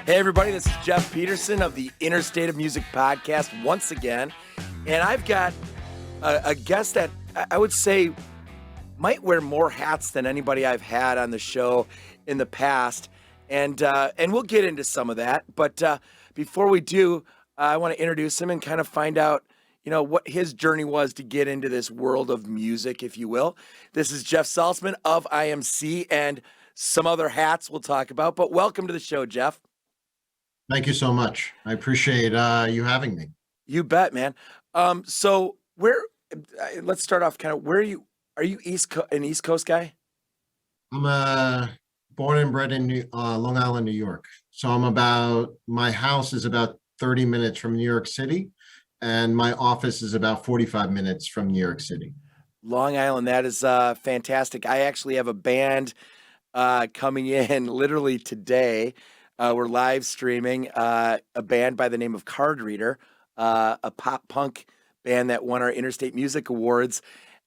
Hey, everybody, this is Jeff Peterson of the Interstate of Music podcast once again. And I've got a guest that I would say might wear more hats than anybody I've had on the show in the past. And we'll get into some of that. But before we do, I want to introduce him and kind of find out, what his journey was to get into this world of music, if you will. This is Jeff Saltzman of IMC and some other hats we'll talk about. But welcome to the show, Jeff. Thank you so much. I appreciate you having me. You bet, man. So let's start off kind of where are you an East Coast guy? I'm born and bred in Long Island, New York. So my house is about 30 minutes from New York City, and my office is about 45 minutes from New York City. Long Island, that is fantastic. I actually have a band coming in literally today. We're live streaming a band by the name of Card Reader, a pop punk band that won our Interstate Music Awards.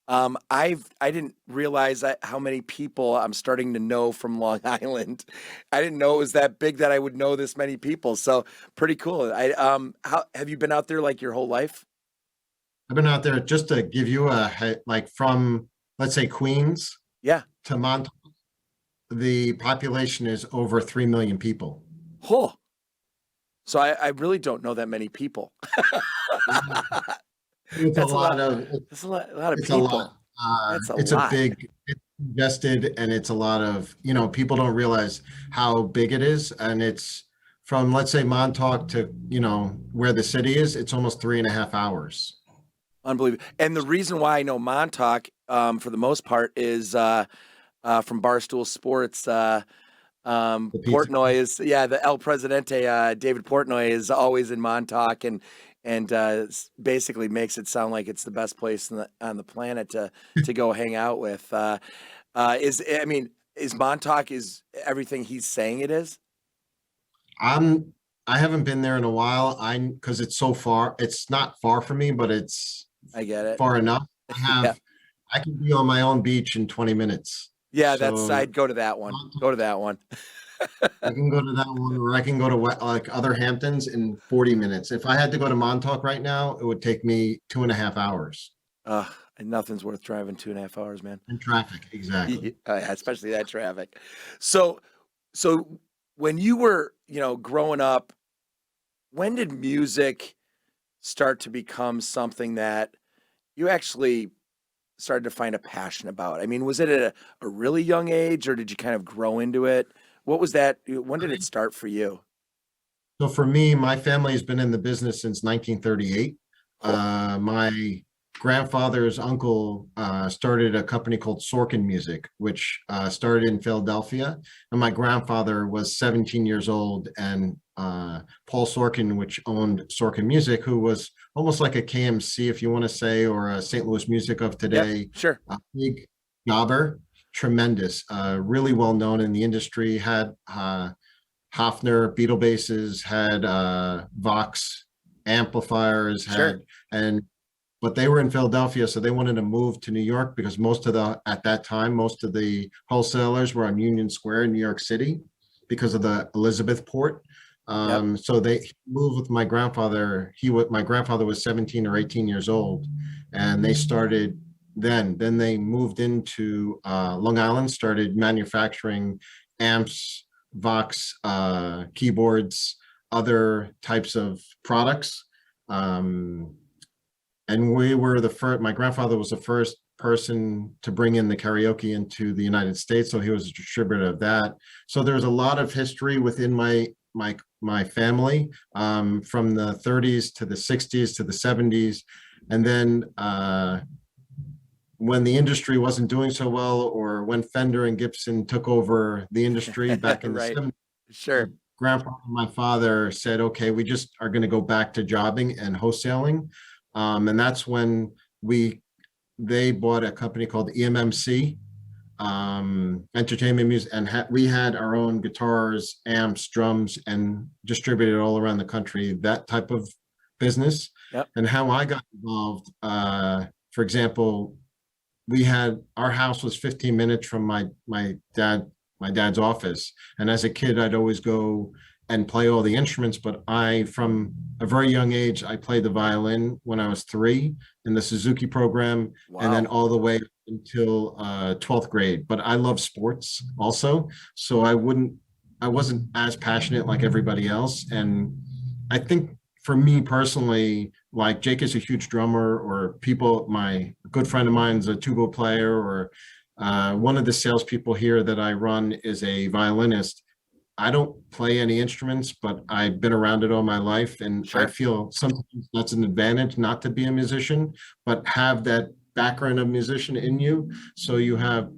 I didn't realize how many people I'm starting to know from Long Island. I didn't know it was that big that I would know this many people. So pretty cool. How have you been out there like your whole life? I've been out there just to give you from, let's say, Queens, to Montauk. The population is over 3 million people. Oh, so I really don't know that many people. It's a lot of people. It's invested, and it's a lot of, people don't realize how big it is. And it's from, let's say, Montauk to, where the city is, it's almost 3.5 hours. Unbelievable. And the reason why I know Montauk, for the most part, is from Barstool Sports. Portnoy is, the El Presidente, David Portnoy is always in Montauk and basically makes it sound like it's the best place on the planet to go hang out with. Is Montauk is everything he's saying it is? I haven't been there in a while. Because it's so far. It's not far from me, but I get it. Far enough. I can be on my own beach in 20 minutes. Yeah, I'd go to that one. Go to that one. I can go to that one, or I can go to other Hamptons in 40 minutes. If I had to go to Montauk right now, it would take me 2.5 hours. And nothing's worth driving 2.5 hours, man. And traffic, exactly. Especially that traffic. So when you were, growing up, when did music start to become something that you actually started to find a passion about? I mean, was it at a really young age, or did you kind of grow into it? What was that? When did it start for you? So for me, my family has been in the business since 1938. Cool. My grandfather's uncle started a company called Sorkin Music, which started in Philadelphia. And my grandfather was 17 years old, and Paul Sorkin, which owned Sorkin Music, who was almost like a KMC, if you want to say, or a St. Louis Music of today. Yep, sure. A big jobber, tremendous, really well known in the industry. Had Hofner Beetle basses, had Vox amplifiers, but they were in Philadelphia, so they wanted to move to New York because at that time, most of the wholesalers were on Union Square in New York City because of the Elizabeth Port. So they moved with my grandfather. My grandfather was 17 or 18 years old, and they started then they moved into Long Island, started manufacturing amps, Vox, keyboards, other types of products. And we were the first. My grandfather was the first person to bring in the karaoke into the United States, so he was a distributor of that. So there's a lot of history within my family, from the 30s to the 60s to the 70s, and then when the industry wasn't doing so well, or when Fender and Gibson took over the industry back in the 70s, sure. My father said, "Okay, we just are going to go back to jobbing and wholesaling." And that's when they bought a company called EMMC, Entertainment Music, and we had our own guitars, amps, drums, and distributed all around the country, that type of business. Yep. And how I got involved, for example, our house was 15 minutes from my dad's office. And as a kid, I'd always go and play all the instruments, but from a very young age, I played the violin when I was 3 in the Suzuki program, and then Wow. all the way until 12th grade. But I love sports also, so I wasn't as passionate like everybody else. And I think for me personally, like Jake is a huge drummer, or people, my good friend of mine is a tuba player, or one of the salespeople here that I run is a violinist. I don't play any instruments, but I've been around it all my life. And I Sure. feel sometimes that's an advantage not to be a musician, but have that background of musician in you. So you have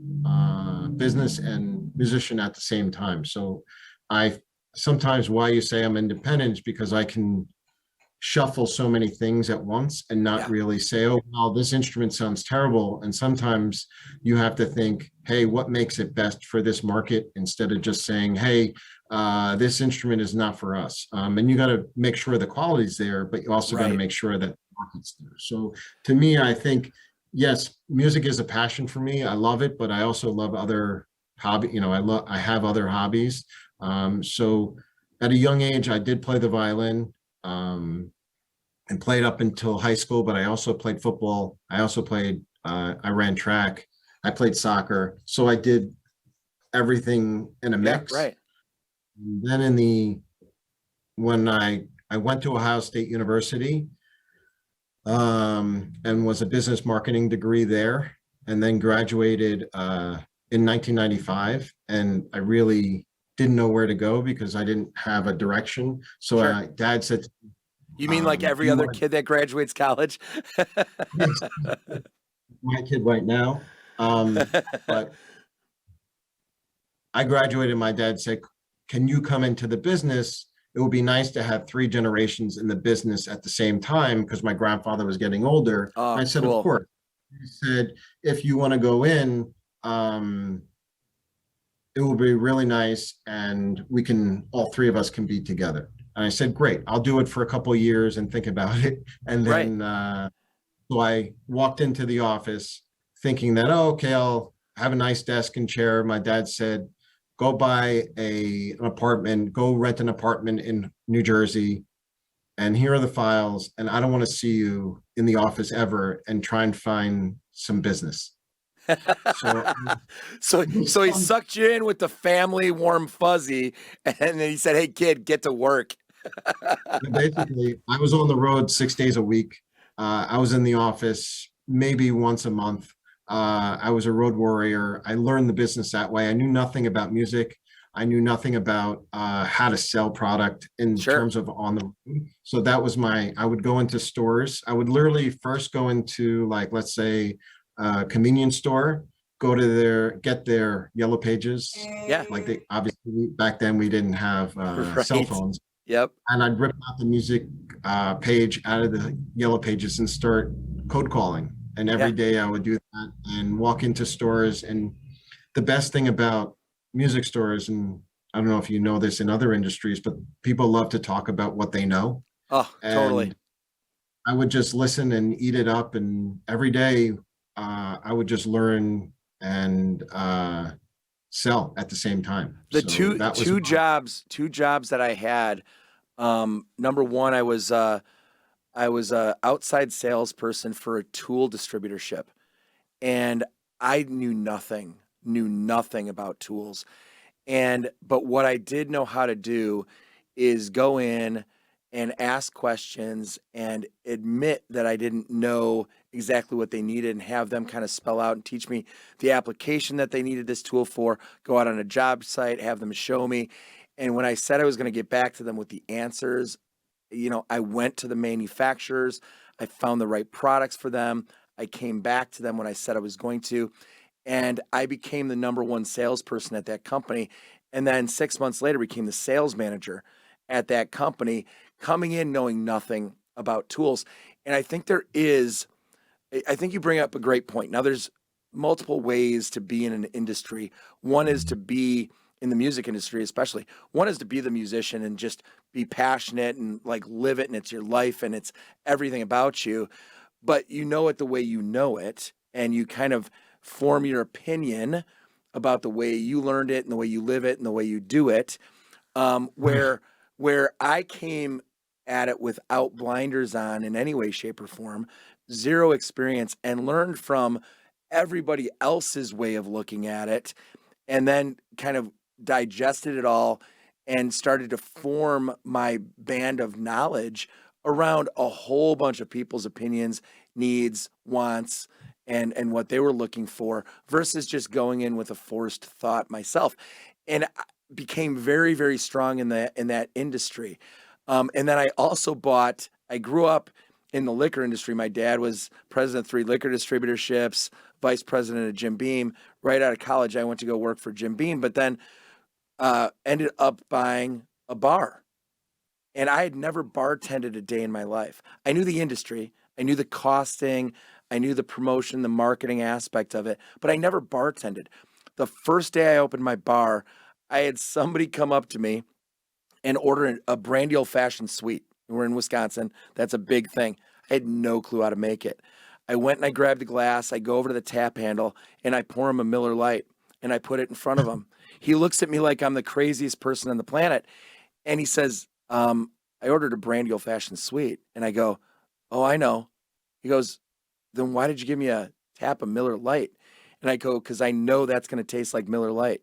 business and musician at the same time. So I sometimes why you say I'm independent is because I can shuffle so many things at once and not Yeah. really say, oh, wow, this instrument sounds terrible. And sometimes you have to think, hey, what makes it best for this market, instead of just saying, hey, this instrument is not for us. And you got to make sure the quality's there, but you also got to Right. make sure that the market's there. So to me, I think, yes, music is a passion for me. I love it, but I also love other I have other hobbies. So at a young age, I did play the violin. And played up until high school, but I also played football. I ran track. I played soccer. So I did everything in a Yeah. mix. Right. And then when I went to Ohio State University, and was a business marketing degree there, and then graduated in 1995. And I really didn't know where to go because I didn't have a direction. So Sure. dad said, You mean like do every you other want kid that graduates college? to my kid right now. But I graduated. My dad said, can you come into the business? It would be nice to have 3 generations in the business at the same time, because my grandfather was getting older. And Oh, I said, of cool. course. He said, if you want to go in, um, it will be really nice, and all 3 of us can be together. And I said, great, I'll do it for a couple of years and think about it. And Right. then so I walked into the office thinking that, oh, okay, I'll have a nice desk and chair. My dad said, go buy an apartment, go rent an apartment in New Jersey, and here are the files. And I don't want to see you in the office ever, and try and find some business. So So he sucked you in with the family warm fuzzy, and then he said, "Hey kid, get to work." basically, I was on the road 6 days a week. I was in the office maybe once a month. I was a road warrior. I learned the business that way. I knew nothing about music. I knew nothing about how to sell product in Sure. terms of on the road. So that was I would go into stores. I would literally first go into, like, let's say, a convenience store, get their yellow pages. Yeah. Like, they obviously, back then we didn't have cell Right. phones, Yep. and I'd rip out the music page out of the yellow pages and start code calling. And every Yeah. day I would do that and walk into stores. And the best thing about music stores, and I don't know if you know this in other industries, but people love to talk about what they know. Oh, totally. And I would just listen and eat it up. And every day I would just learn and sell at the same time. The So two that was two jobs that I had. Number one, I was a outside salesperson for a tool distributorship, and I knew nothing about tools. But what I did know how to do is go in and ask questions and admit that I didn't know exactly what they needed, and have them kind of spell out and teach me the application that they needed this tool for, go out on a job site, have them show me. And when I said I was going to get back to them with the answers, I went to the manufacturers, I found the right products for them. I came back to them when I said I was going to, and I became the number one salesperson at that company. And then 6 months later, became the sales manager at that company, coming in knowing nothing about tools. And I think you bring up a great point. Now, there's multiple ways to be in an industry. One is to be in the music industry, especially. One is to be the musician and just be passionate and like live it, and it's your life and it's everything about you. But you know it the way you know it, and you kind of form your opinion about the way you learned it and the way you live it and the way you do it. right. Where where I came at it without blinders on in any way, shape, or form, zero experience, and learned from everybody else's way of looking at it, and then kind of digested it all and started to form my band of knowledge around a whole bunch of people's opinions, needs, wants, and what they were looking for versus just going in with a forced thought myself. And I became very, very strong in that industry. And then I grew up in the liquor industry. My dad was president of 3 liquor distributorships, vice president of Jim Beam. Right out of college, I went to go work for Jim Beam, but then ended up buying a bar. And I had never bartended a day in my life. I knew the industry, I knew the costing, I knew the promotion, the marketing aspect of it, but I never bartended. The first day I opened my bar, I had somebody come up to me and order a brandy old fashioned sweet. We're in Wisconsin. That's a big thing. I had no clue how to make it. I went and I grabbed a glass. I go over to the tap handle and I pour him a Miller Lite and I put it in front of him. He looks at me like I'm the craziest person on the planet. And he says, I ordered a brandy old fashioned sweet. And I go, oh, I know. He goes, then why did you give me a tap of Miller Lite? And I go, because I know that's going to taste like Miller Lite.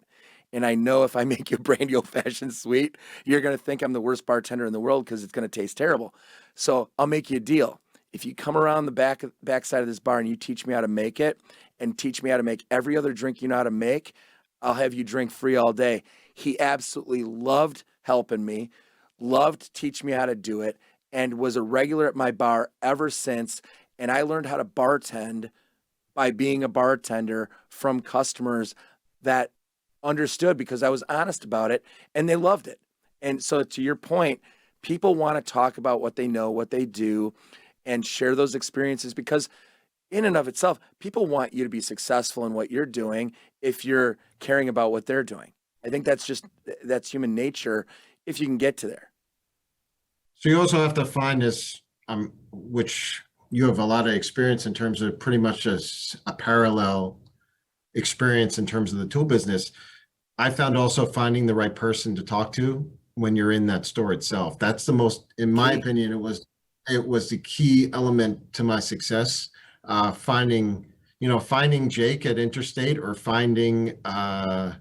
And I know if I make you a brandy old fashioned sweet, you're going to think I'm the worst bartender in the world because it's going to taste terrible. So I'll make you a deal. If you come around the backside of this bar and you teach me how to make it and teach me how to make every other drink you know how to make, I'll have you drink free all day. He absolutely loved helping me, loved teaching me how to do it, and was a regular at my bar ever since. And I learned how to bartend by being a bartender from customers that understood because I was honest about it and they loved it. And so to your point, people want to talk about what they know, what they do, and share those experiences because in and of itself, people want you to be successful in what you're doing if you're caring about what they're doing. I think that's human nature if you can get to there. So you also have to find this, which you have a lot of experience in terms of pretty much a parallel experience in terms of the tool business. I found also finding the right person to talk to when you're in that store itself. That's the most, in my opinion, it was the key element to my success. Finding Jake at Interstate or finding the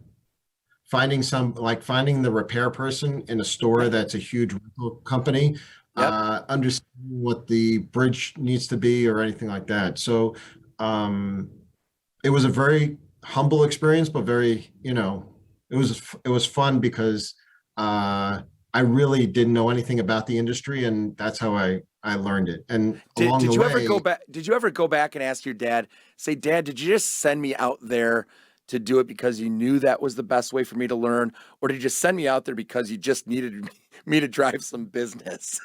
repair person in a store that's a huge rental company, Yep. understanding what the bridge needs to be or anything like that. So it was a very humble experience, but very, it was fun because I really didn't know anything about the industry, and that's how I learned it. And along the way, did you ever go back and ask your dad, say, Dad, did you just send me out there to do it because you knew that was the best way for me to learn? Or did you just send me out there because you just needed me to drive some business?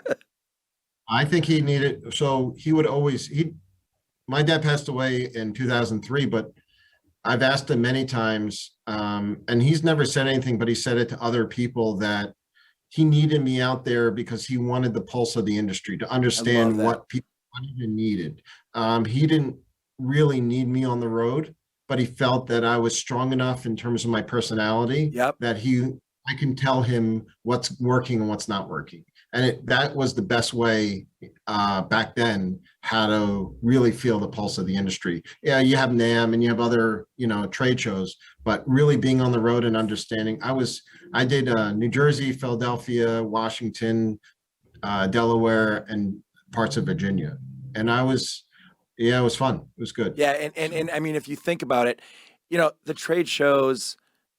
I think he needed, so he would always, my dad passed away in 2003, but I've asked him many times, and he's never said anything, but he said it to other people that he needed me out there because he wanted the pulse of the industry to understand what people even needed. He didn't really need me on the road, but he felt that I was strong enough in terms of my personality that I can tell him what's working and what's not working. And that was the best way back then, how to really feel the pulse of the industry. Yeah, you have NAMM and you have other, trade shows, but really being on the road and understanding. I did New Jersey, Philadelphia, Washington, Delaware, and parts of Virginia. And it was fun. It was good. Yeah, and I mean, if you think about it, the trade shows,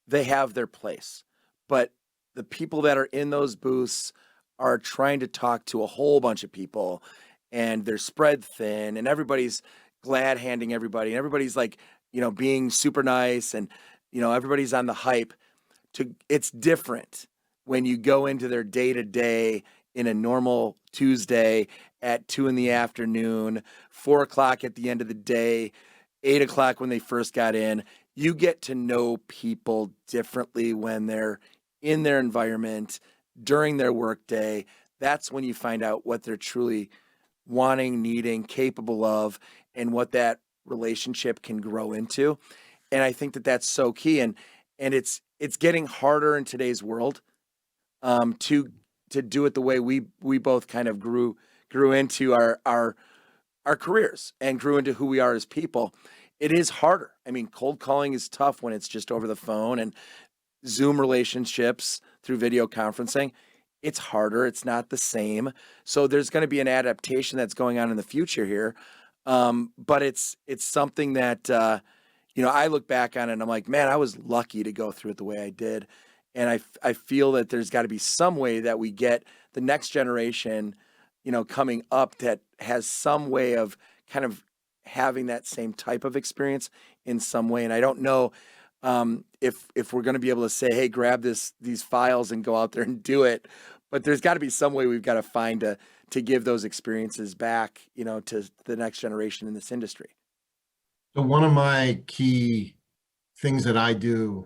they have their place, but the people that are in those booths are trying to talk to a whole bunch of people, and they're spread thin, and everybody's glad handing everybody, and everybody's like, being super nice, and everybody's on the hype. It's different when you go into their day to day in a normal Tuesday at 2 p.m, 4 o'clock at the end of the day, 8 o'clock when they first got in. You get to know people differently when they're in their environment during their workday. That's when you find out what they're truly wanting, needing, capable of, and what that relationship can grow into. And I think that that's so key. And it's getting harder in today's world to to do it the way we both kind of grew into our careers and grew into who we are as people. It is harder. I mean, cold calling is tough when it's just over the phone, and Zoom relationships through video conferencing. It's harder. It's not the same. So there's going to be an adaptation that's going on in the future here. But it's something that I look back on it and I'm like, man, I was lucky to go through it the way I did. And I feel that there's got to be some way that we get the next generation, coming up that has some way of kind of having that same type of experience in some way. And I don't know if we're going to be able to say, hey, grab these files and go out there and do it. But there's got to be some way we've got to find to give those experiences back, to the next generation in this industry. So one of my key things that I do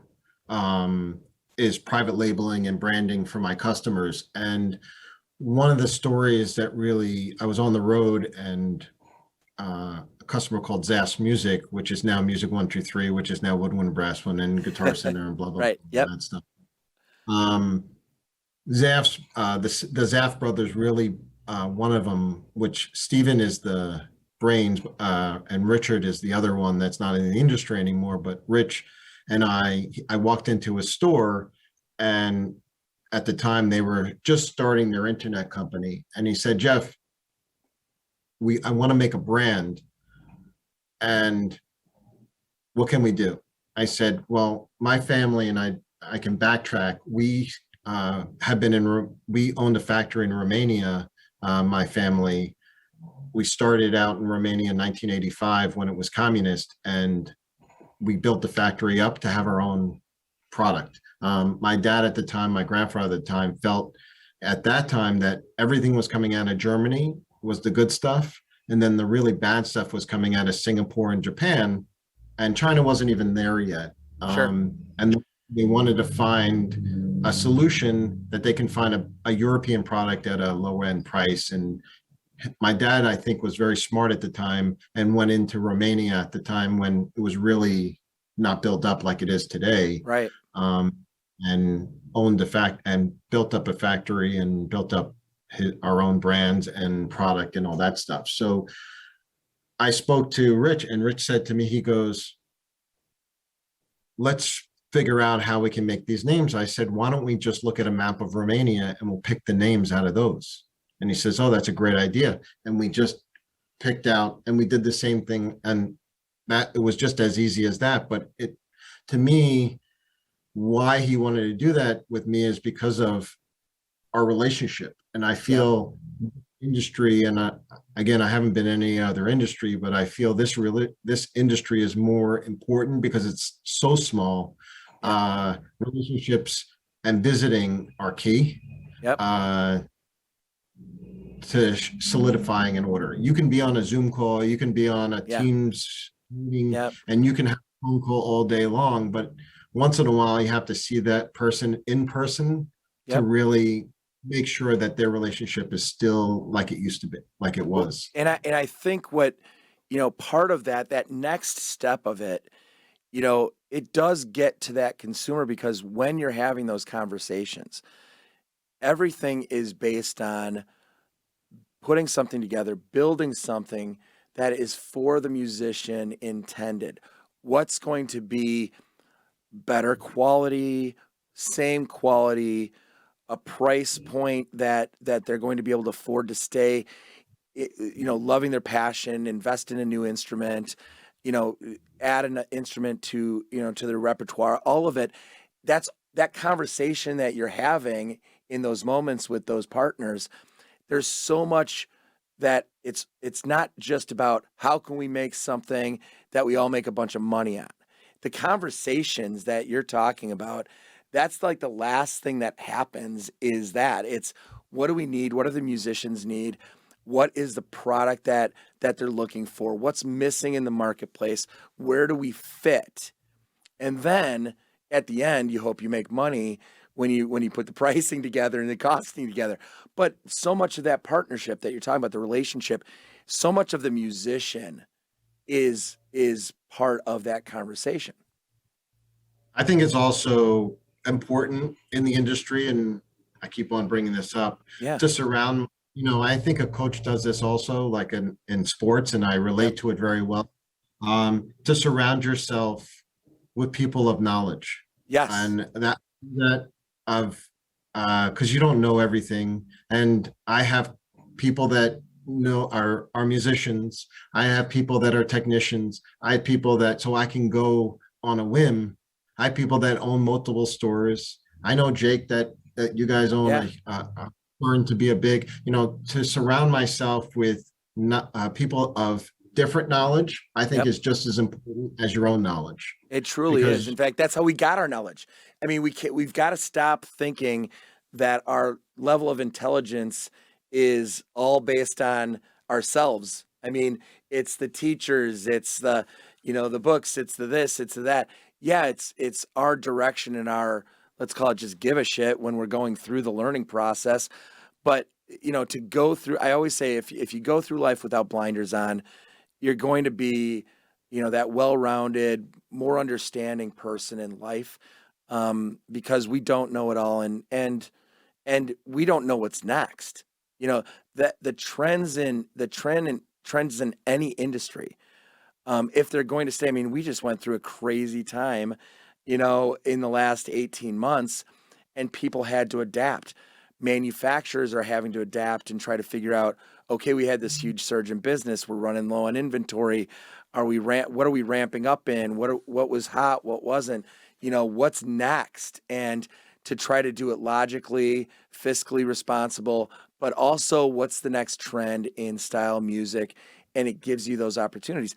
is private labeling and branding for my customers. And one of the stories that really, I was on the road and a customer called Zaff's Music, which is now Music 123, which is now Woodwind Brass One and Guitar Center and blah, blah, Right. blah, Yep. that stuff. Zaff's, the Zaff brothers really, one of them, which Steven is the brains, and Richard is the other one that's not in the industry anymore, but Rich and I walked into a store, and at the time they were just starting their internet company. And he said, Jeff, I want to make a brand, and what can we do? I said, well, my family and I can backtrack. We we owned a factory in Romania. My family, we started out in Romania in 1985 when it was communist, and we built the factory up to have our own product. My dad at the time, my grandfather at the time, felt at that time that everything was coming out of Germany was the good stuff, and then the really bad stuff was coming out of Singapore and Japan, and China wasn't even there yet. Sure. And they wanted to find a solution that they can find a European product at a low end price. And my dad, I think, was very smart at the time and went into Romania at the time when it was really not built up like it is today. Right. And owned and built up a factory and built up our own brands and product and all that stuff. So I spoke to Rich, and Rich said to me, he goes, let's figure out how we can make these names. I said, why don't we just look at a map of Romania and we'll pick the names out of those? And he says, oh, that's a great idea. And we just picked out, and we did the same thing. And that it was just as easy as that. But to me, why he wanted to do that with me is because of our relationship. And I feel industry, and again, I haven't been in any other industry, but I feel this industry is more important because it's so small. Relationships and visiting are key. Yep. To solidifying an order. You can be on a Zoom call, you can be on a Teams meeting, and you can have a phone call all day long, but once in a while you have to see that person in person to really make sure that their relationship is still like it used to be, like it was. And I think what, part of that next step of it, it does get to that consumer, because when you're having those conversations, everything is based on putting something together, building something that is for the musician intended. What's going to be better quality, same quality, a price point that they're going to be able to afford to stay, loving their passion, invest in a new instrument, add an instrument to their repertoire, all of it. That's that conversation that you're having in those moments with those partners. There's so much that it's not just about how can we make something that we all make a bunch of money on. The conversations that you're talking about, that's like the last thing that happens, is that it's what do we need? What do the musicians need? What is the product that they're looking for? What's missing in the marketplace? Where do we fit? And then at the end, you hope you make money when you put the pricing together and the costing together. But so much of that partnership that you're talking about, the relationship, so much of the musician is part of that conversation. I think it's also important in the industry, and I keep on bringing this up, Yeah. to surround, I think a coach does this also, like in sports, and I relate Yep. to it very well. To surround yourself with people of knowledge, Yes. and that of because you don't know everything, and I have people that know are musicians. I have people that are technicians. I have people that, so I can go on a whim. I have people that own multiple stores. I know Jake that you guys own Yeah. a learn to be a big, to surround myself with not, people of different knowledge, I think Yep. is just as important as your own knowledge. It truly is. Because In fact, that's how we got our knowledge. I mean, we've got to stop thinking that our level of intelligence is all based on ourselves. I mean, it's the teachers, it's the, the books, it's the this, it's the that. Yeah, it's our direction and our, let's call it, just give a shit when we're going through the learning process. But, to go through, I always say, if you go through life without blinders on, you're going to be, that well-rounded, more understanding person in life, because we don't know it all, and we don't know what's next. That the trends in any industry, if they're going to stay. I mean, we just went through a crazy time, in the last 18 months, and people had to adapt. Manufacturers are having to adapt and try to figure out, okay, we had this huge surge in business. We're running low on inventory. What are we ramping up in? What was hot? What wasn't? What's next? And to try to do it logically, fiscally responsible, but also what's the next trend in style music? And it gives you those opportunities.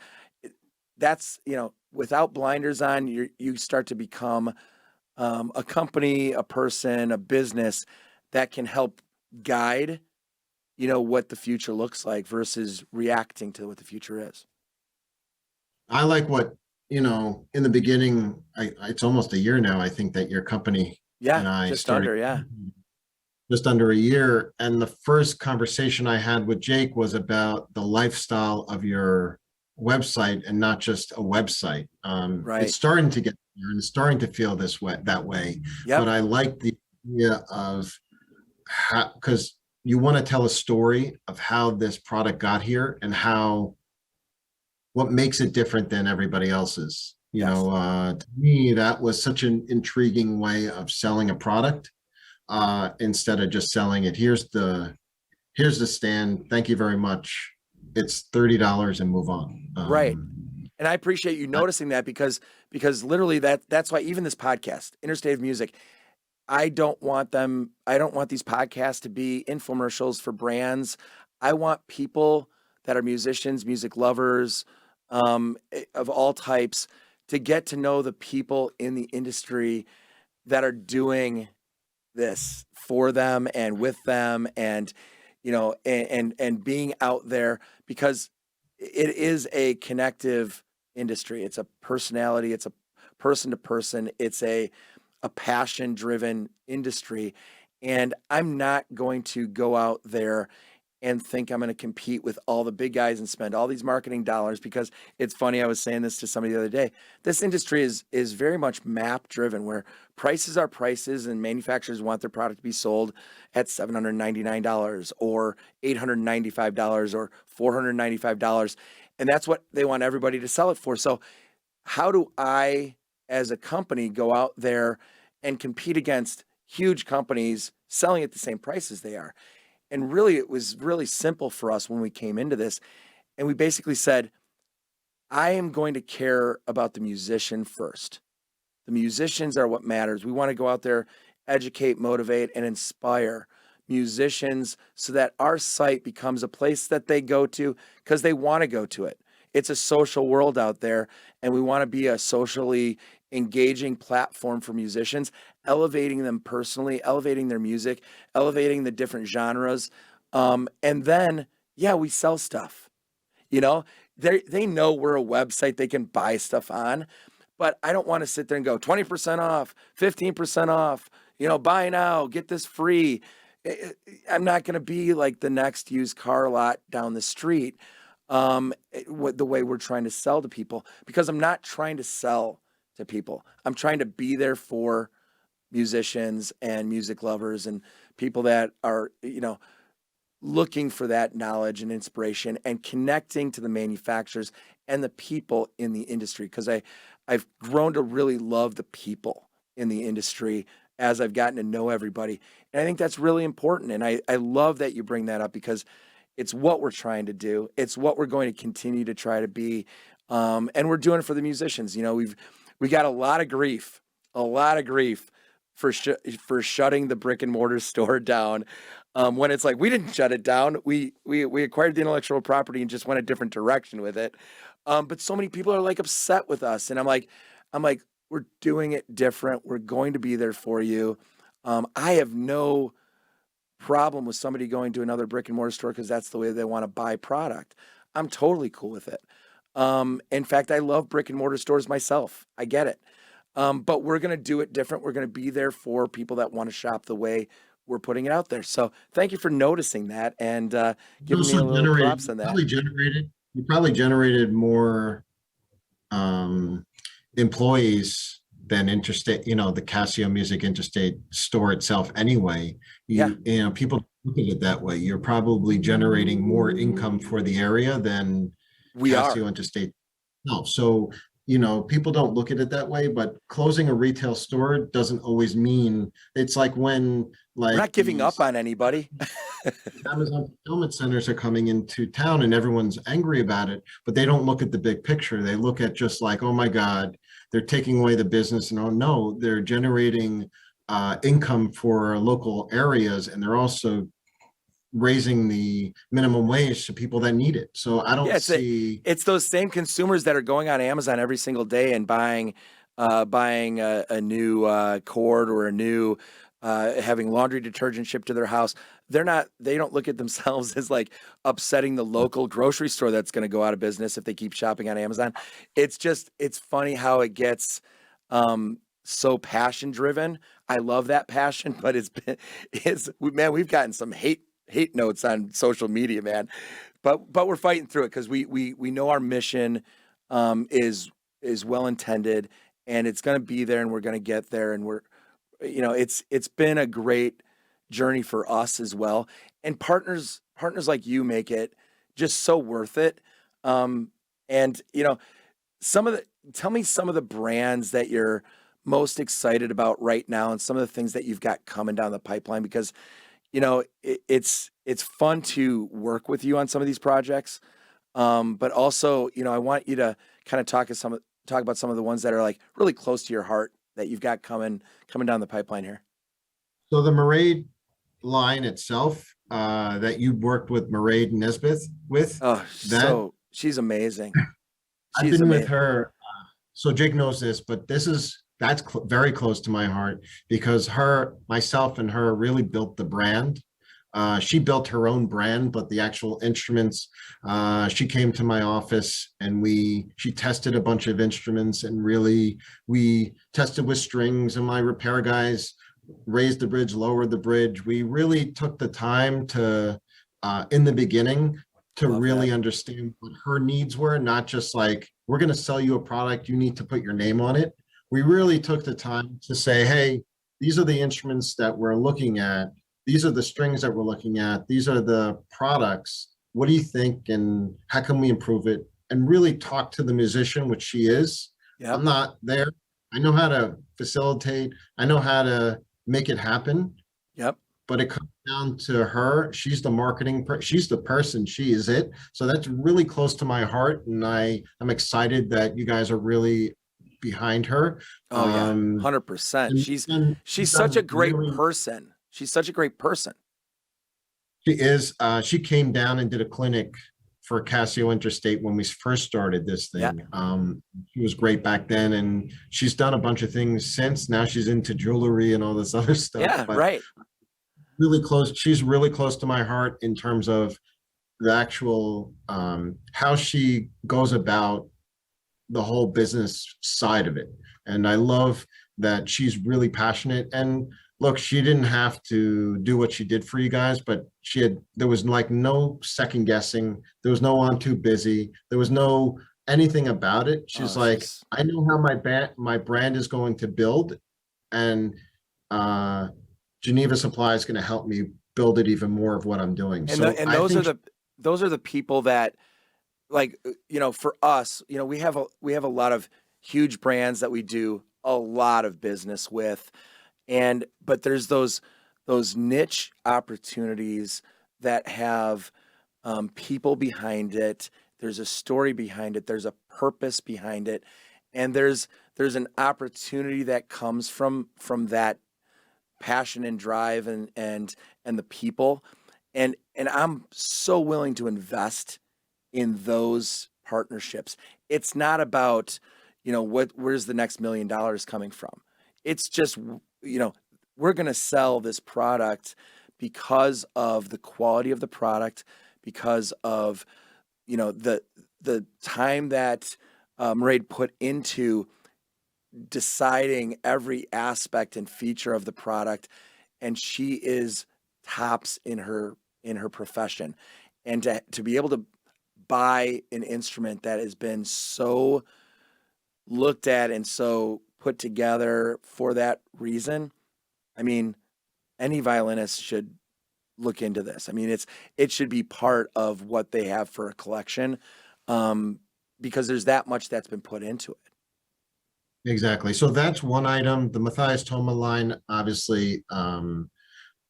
That's, without blinders on, you start to become, a company, a person, a business that can help guide, what the future looks like versus reacting to what the future is. I like what, in the beginning, it's almost a year now, I think, that your company Yeah, and I just started, under, yeah. just under a year. And the first conversation I had with Jake was about the lifestyle of your website, and not just a website. It's Right. starting to get there, and it's starting to feel that way. But Yep. I like the idea of how, because you want to tell a story of how this product got here, and what makes it different than everybody else's. Yes. To me, that was such an intriguing way of selling a product, instead of just selling it. Here's the stand. Thank you very much. It's $30 and move on. Right. And I appreciate you I- noticing that, because literally that's why even this podcast, Interstate of Music, I don't want these podcasts to be infomercials for brands. I want people that are musicians, music lovers, of all types, to get to know the people in the industry that are doing this for them and with them, and and being out there, because it is a connective industry. It's a personality, it's a person to person, it's a passion driven industry. And I'm not going to go out there and think I'm going to compete with all the big guys and spend all these marketing dollars, because it's funny. I was saying this to somebody the other day. This industry is very much map driven, where prices are prices, and manufacturers want their product to be sold at $799 or $895 or $495. And that's what they want everybody to sell it for. So how do I, as a company, go out there and compete against huge companies selling at the same price as they are? And really, it was really simple for us when we came into this. And we basically said, I am going to care about the musician first. The musicians are what matters. We want to go out there, educate, motivate, and inspire musicians, so that our site becomes a place that they go to because they want to go to it. It's a social world out there, and we want to be a socially engaging platform for musicians, elevating them personally, elevating their music, elevating the different genres. And then, yeah, we sell stuff. You know, they know we're a website they can buy stuff on, but I don't want to sit there and go 20% off, 15% off, buy now, get this free. I'm not going to be like the next used car lot down the street, the way we're trying to sell to people, because I'm not trying to sell to people. I'm trying to be there for musicians and music lovers and people that are, looking for that knowledge and inspiration and connecting to the manufacturers and the people in the industry. Because I've grown to really love the people in the industry as I've gotten to know everybody. And I think that's really important. And I love that you bring that up because it's what we're trying to do. It's what we're going to continue to try to be. And we're doing it for the musicians. We got a lot of grief for shutting the brick and mortar store down. When it's like, we didn't shut it down. We acquired the intellectual property and just went a different direction with it. But so many people are like upset with us. And I'm like, we're doing it different. We're going to be there for you. I have no problem with somebody going to another brick and mortar store because that's the way they want to buy product. I'm totally cool with it. In fact, I love brick and mortar stores myself. I get it. But we're going to do it different. We're going to be there for people that want to shop the way we're putting it out there. So thank you for noticing that and giving me a little props on that. You probably generated more employees than Interstate, the Casio Music Interstate store itself anyway. People look at it that way. You're probably generating more income for the area than Casio Interstate. No, so people don't look at it that way, but closing a retail store doesn't always mean it's like when we're not giving up on anybody. Amazon fulfillment centers are coming into town and everyone's angry about it, but they don't look at the big picture. They look at just like, oh my God, they're taking away the business, and oh no, they're generating income for local areas, and they're also raising the minimum wage to people that need it. So I don't see. It's those same consumers that are going on Amazon every single day and buying a new cord or a new having laundry detergent shipped to their house. They don't look at themselves as like upsetting the local grocery store that's going to go out of business if they keep shopping on Amazon. It's funny how it gets so passion driven. I love that passion, but we've gotten some hate notes on social media, man, but we're fighting through it because we know our mission is well intended and it's going to be there and we're going to get there, and it's been a great journey for us as well, and partners like you make it just so worth it. And tell me some of the brands that you're most excited about right now and some of the things that you've got coming down the pipeline, because it's fun to work with you on some of these projects. But also, I want you to kind of talk about some of the ones that are like really close to your heart that you've got coming down the pipeline here. So the Mairead line itself, that you worked with Mairead Nesbitt with. Oh, so she's amazing. I've been with her. So Jake knows this, but that's very close to my heart because myself and her really built the brand. She built her own brand, but the actual instruments, she came to my office and she tested a bunch of instruments, and really we tested with strings, and my repair guys raised the bridge, lowered the bridge. We really took the time to, in the beginning, to really understand what her needs were, not just like, we're going to sell you a product, you need to put your name on it. We really took the time to say, hey, these are the instruments that we're looking at. These are the strings that we're looking at. These are the products. What do you think? And how can we improve it? And really talk to the musician, which she is. Yep. I'm not there. I know how to facilitate. I know how to make it happen. Yep. But it comes down to her. She's the marketing she's the person. She is it. So that's really close to my heart. And I'm excited that you guys are really behind her. Oh yeah, 100%. She's such a great person. She's such a great person. She is. She came down and did a clinic for Casio Interstate when we first started this thing. Yeah. She was great back then, and she's done a bunch of things since. Now she's into jewelry and all this other stuff. Yeah, right. Really close. She's really close to my heart in terms of the actual how she goes about the whole business side of it. And I love that she's really passionate. And look, she didn't have to do what she did for you guys, but there was like no second guessing. There was no, I'm too busy. There was no anything about it. She's I know how my brand is going to build, and Geneva Supply is going to help me build it even more of what I'm doing. And So I those are think the people that, like, for us, we have a lot of huge brands that we do a lot of business with, but there's those niche opportunities that have people behind it. There's a story behind it. There's a purpose behind it, and there's an opportunity that comes from that passion and drive and the people, and I'm so willing to invest in those partnerships. It's not about, where's the next $1 million coming from. It's just, we're going to sell this product because of the quality of the product, because of, the time that Mairead put into deciding every aspect and feature of the product, and she is tops in her profession. And to be able to buy an instrument that has been so looked at and so put together for that reason, I mean, any violinist should look into this. I mean, it should be part of what they have for a collection, because there's that much that's been put into it. exactly. So that's one item, the Mathias Thoma line, obviously.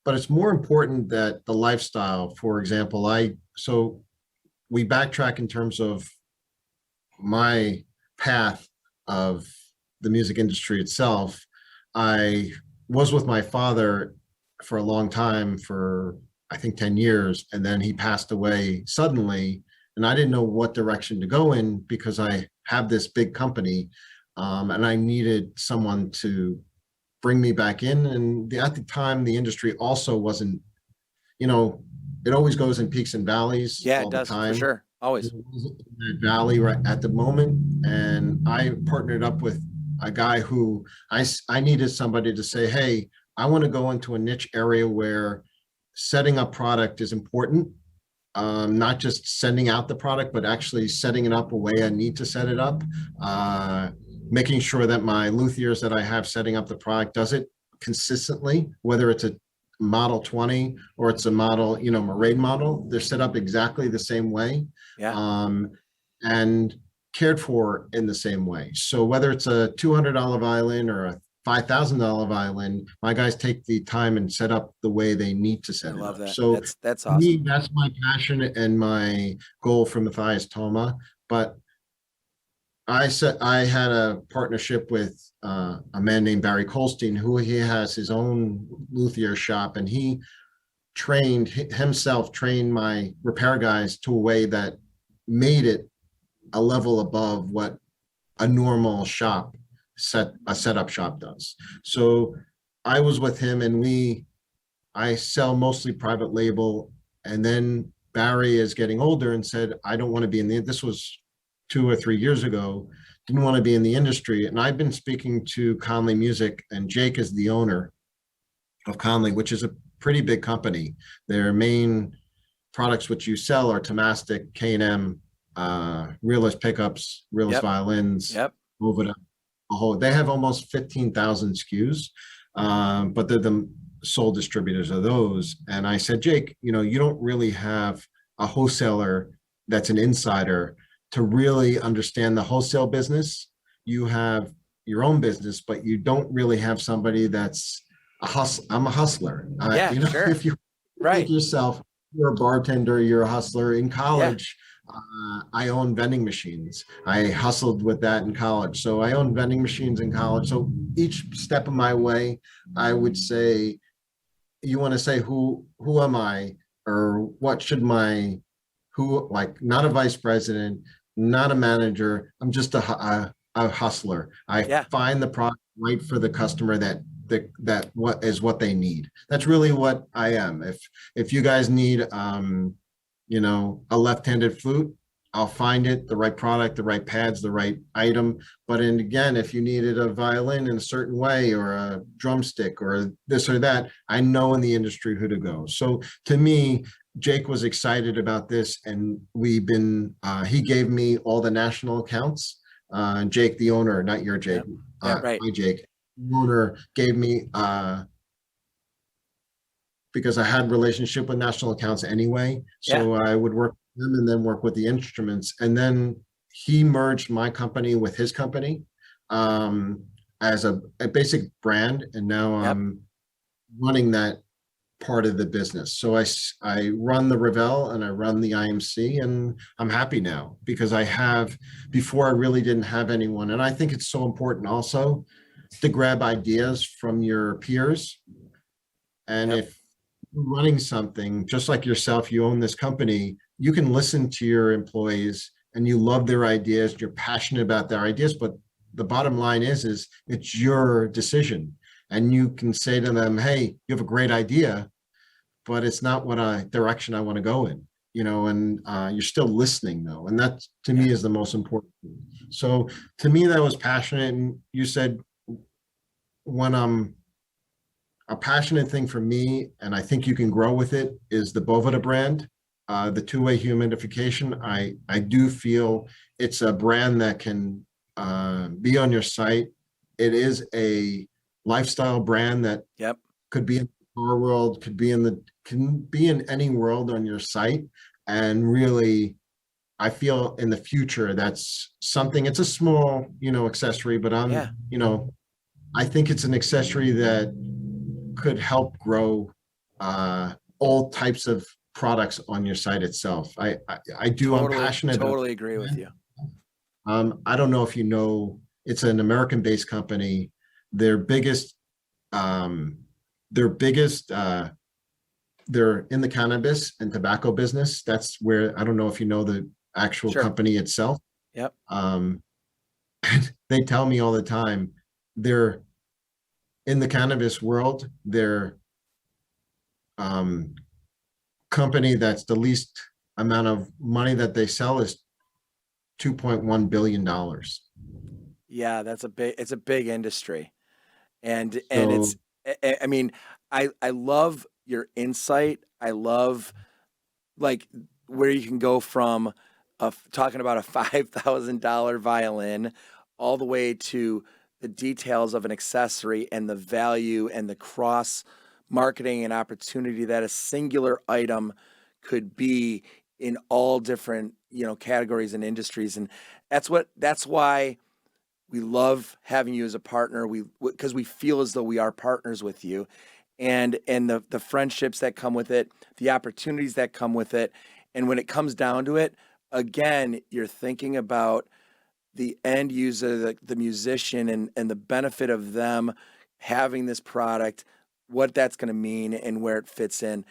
But it's more important that the lifestyle, for example, so we backtrack in terms of my path of the music industry itself. I was with my father for a long time, for I think 10 years, and then he passed away suddenly, and I didn't know what direction to go in because I have this big company, and I needed someone to bring me back in. And at the time, the industry also wasn't, it always goes in peaks and valleys Yeah, all it the does, time. for sure. Always. It wasn't in that valley right at the moment. And I partnered up with a guy who I needed somebody to say, hey, I want to go into a niche area where setting up product is important. Not just sending out the product, but actually setting it up a way I need to set it up. Making sure that my luthiers that I have setting up the product does it consistently, whether it's a Model 20 or it's a model, Mairead model, they're set up exactly the same way. Yeah. And cared for in the same way. So whether it's a $200 violin or a $5,000 violin, my guys take the time and set up the way they need to set I it love up. that. So That's to awesome. me, that's my passion and my goal for Mathias Thoma. But I had a partnership with a man named Barry Colstein, who he has his own luthier shop, and he trained my repair guys to a way that made it a level above what a normal setup shop does. So I was with him, and I sell mostly private label. And then Barry is getting older and said, I don't want to be this was 2 or 3 years ago, didn't want to be in the industry. And I've been speaking to Conley Music, and Jake is the owner of Conley, which is a pretty big company. Their main products which you sell are Tomastic, K&M, Realist pickups, Realist violins, Yep. Movida. They have almost 15,000 SKUs, but they're the sole distributors of those. And I said, Jake, you don't really have a wholesaler that's an insider to really understand the wholesale business. You have your own business, but you don't really have somebody that's a hustler. I'm a hustler. Yeah, sure. If you think yourself, you're a bartender, you're a hustler. In college, I own vending machines. I hustled with that in college. So I own vending machines in college. So each step of my way, I would say, you want to say, who am I, or what should not a vice president, not a manager. I'm just a hustler. I find the product right for the customer that what they need. That's really what I am. If you guys need a left-handed flute, I'll find it, the right product, the right pads, the right item. But again, if you needed a violin in a certain way, or a drumstick, or this or that, I know in the industry who to go. So to me, Jake was excited about this, and he gave me all the national accounts. Jake, the owner, not your Jake, right. my Jake, the owner gave me because I had relationship with national accounts anyway. Yeah. So I would work with them and then work with the instruments. And then he merged my company with his company um, as a basic brand. And now Yep. I'm running that part of the business. So I run the Ravel and I run the IMC, and I'm happy now because before I really didn't have anyone. And I think it's so important also to grab ideas from your peers. And Yep. if you're running something, just like yourself, you own this company, you can listen to your employees and you love their ideas, you're passionate about their ideas, but the bottom line is it's your decision. And you can say to them, hey, you have a great idea, but it's not direction I want to go in, and you're still listening though. And that to me is the most important thing. So to me, that was passionate. And you said when a passionate thing for me, and I think you can grow with it, is the Boveda brand, the two-way humidification. I do feel it's a brand that can be on your site. It is a lifestyle brand that Yep. could be in our world, can be in any world on your site. And really, I feel in the future that's something, it's a small, accessory, but Yeah. I think it's an accessory that could help grow all types of products on your site itself. I do. I'm passionate. Totally agree with you. I don't know if you know, it's an American-based company. Their biggest they're in the cannabis and tobacco business. That's where, I don't know if you know the actual Sure. company itself. Yep. They tell me all the time, they're in the cannabis world, their company that's the least amount of money that they sell is $2.1 billion. Yeah, it's a big industry. And So I mean, I love your insight. I love like where you can go from talking about a $5,000 violin all the way to the details of an accessory and the value and the cross marketing and opportunity that a singular item could be in all different, categories and industries. And that's why we love having you as a partner. Because we feel as though we are partners with you, and the friendships that come with it, the opportunities that come with it, and when it comes down to it, again, you're thinking about the end user, the musician, and the benefit of them having this product, what that's going to mean, and where it fits in.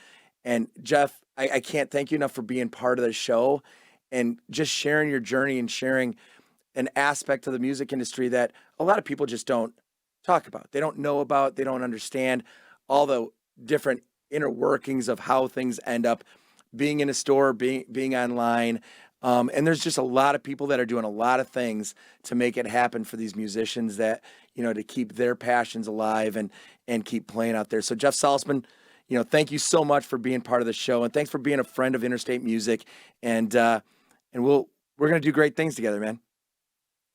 And Jeff, I can't thank you enough for being part of the show and just sharing your journey and sharing an aspect of the music industry that a lot of people just don't talk about. They don't know about, they don't understand all the different inner workings of how things end up being in a store, being online. And there's just a lot of people that are doing a lot of things to make it happen for these musicians that, to keep their passions alive and keep playing out there. So Jeff Saltzman, thank you so much for being part of the show, and thanks for being a friend of Interstate Music. And we're going to do great things together, man.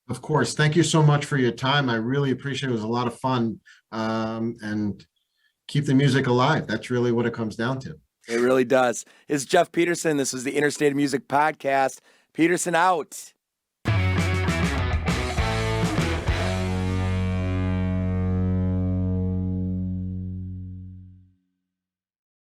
of course, thank you so much for your time. I really appreciate it. It was a lot of fun. And keep the music alive. That's really what it comes down to. It really does. It's Jeff Peterson. This is the Interstate Music Podcast. Peterson out.